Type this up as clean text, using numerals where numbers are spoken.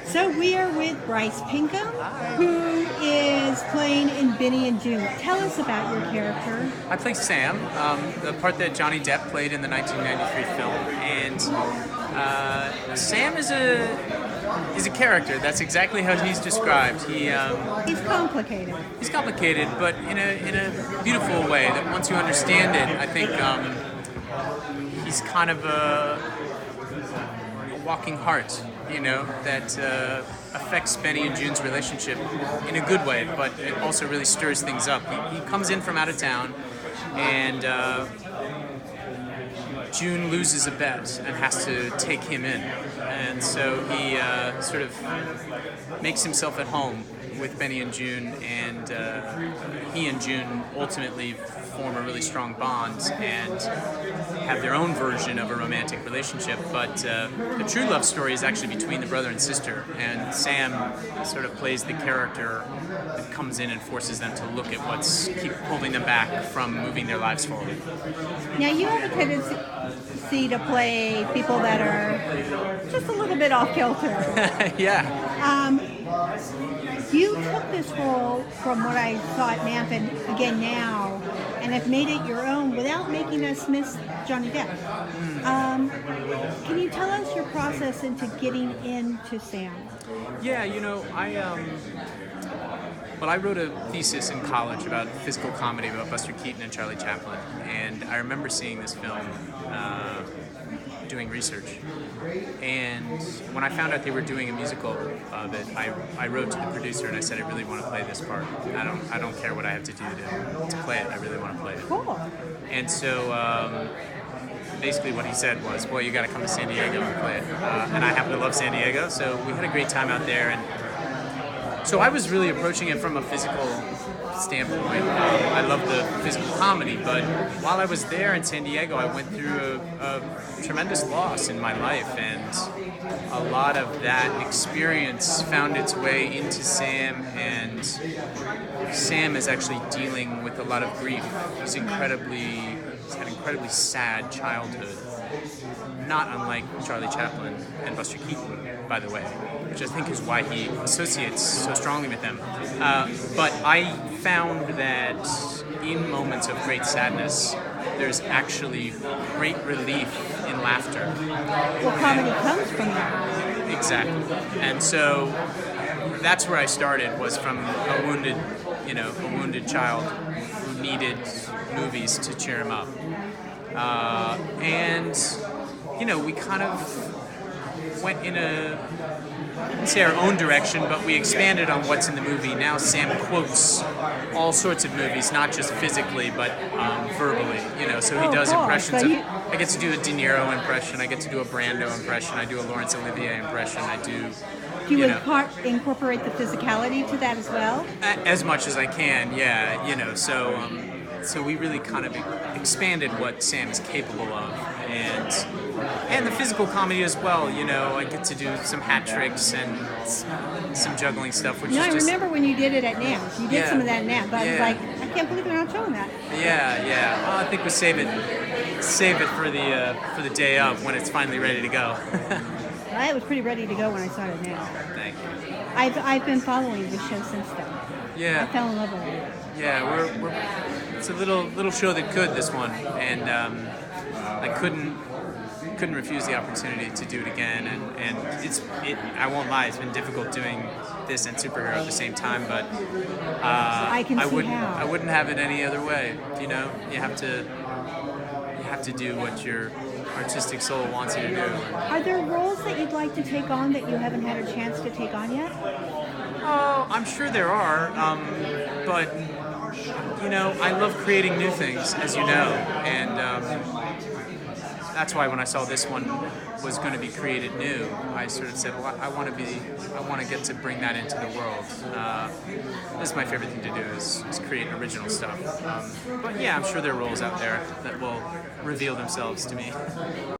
So we are with Bryce Pinkham, who is playing in Benny and Joon. Tell us about your character. I play Sam, the part that Johnny Depp played in the 1993 film, and Sam is a character. That's exactly how he's described. He's complicated. He's complicated, but in a beautiful way. That once you understand it, I think he's kind of a walking heart. That affects Benny and Joon's relationship in a good way, but it also really stirs things up. He comes in from out of town, and Joon loses a bet and has to take him in. And so he sort of makes himself at home with Benny and Joon, and he and Joon ultimately form a really strong bond and have their own version of a romantic relationship. But the true love story is actually between the brother and sister, and Sam sort of plays the character that comes in and forces them to look at what's keep holding them back from moving their lives forward. Now you have a tendency to play people that are just a little bit off kilter. Yeah. You took this role from what I saw at NAMT and again now, and have made it your own without making us miss Johnny Depp. Can you tell us your process into getting into Sam? Yeah, I wrote a thesis in college about physical comedy about Buster Keaton and Charlie Chaplin, and I remember seeing this film, doing research, and when I found out they were doing a musical of it, I wrote to the producer and I said, I really want to play this part. I don't care what I have to do to play it. I really want to play it. Cool. And so basically what he said was, well, you got to come to San Diego and play it. And I happen to love San Diego, so we had a great time out there. And so I was really approaching it from a physical standpoint. I love the physical comedy, but while I was there in San Diego, I went through a tremendous loss in my life, and a lot of that experience found its way into Sam, and Sam is actually dealing with a lot of grief. He's had an incredibly sad childhood, not unlike Charlie Chaplin and Buster Keaton, by the way, which I think is why he associates so strongly with them. But I found that in moments of great sadness, there's actually great relief in laughter. Well, comedy comes from that. Exactly. And so that's where I started, was from a wounded child who needed movies to cheer him up. And we kind of went in I wouldn't say our own direction, but we expanded on what's in the movie. Now Sam quotes all sorts of movies, not just physically, but verbally. So he does impressions. I get to do a De Niro impression. I get to do a Brando impression. I do a Laurence Olivier impression. Do you incorporate the physicality to that as well? As much as I can, yeah. So we really kind of expanded what Sam is capable of, and the physical comedy as well. I get to do some hat tricks and some juggling stuff, which is I remember when you did it at NAMT. You did some of that at NAMT, but I was like, I can't believe they're not showing that. Yeah. Well, I think we save it for the day of when it's finally ready to go. I was pretty ready to go when I saw it at NAMT. Oh, thank you. I've been following the show since then. Yeah. I fell in love with it. Yeah, it's a little show that could, this one, and I couldn't refuse the opportunity to do it again, and I won't lie, it's been difficult doing this and superhero at the same time, but I wouldn't have it any other way. You have to do what your artistic soul wants you to do. Are there roles that you'd like to take on that you haven't had a chance to take on yet? Oh, I'm sure there are, but I love creating new things, as you know, and that's why when I saw this one was going to be created new, I sort of said, well, I want to get to bring that into the world. This is my favorite thing to do, is create original stuff. But yeah, I'm sure there are roles out there that will reveal themselves to me.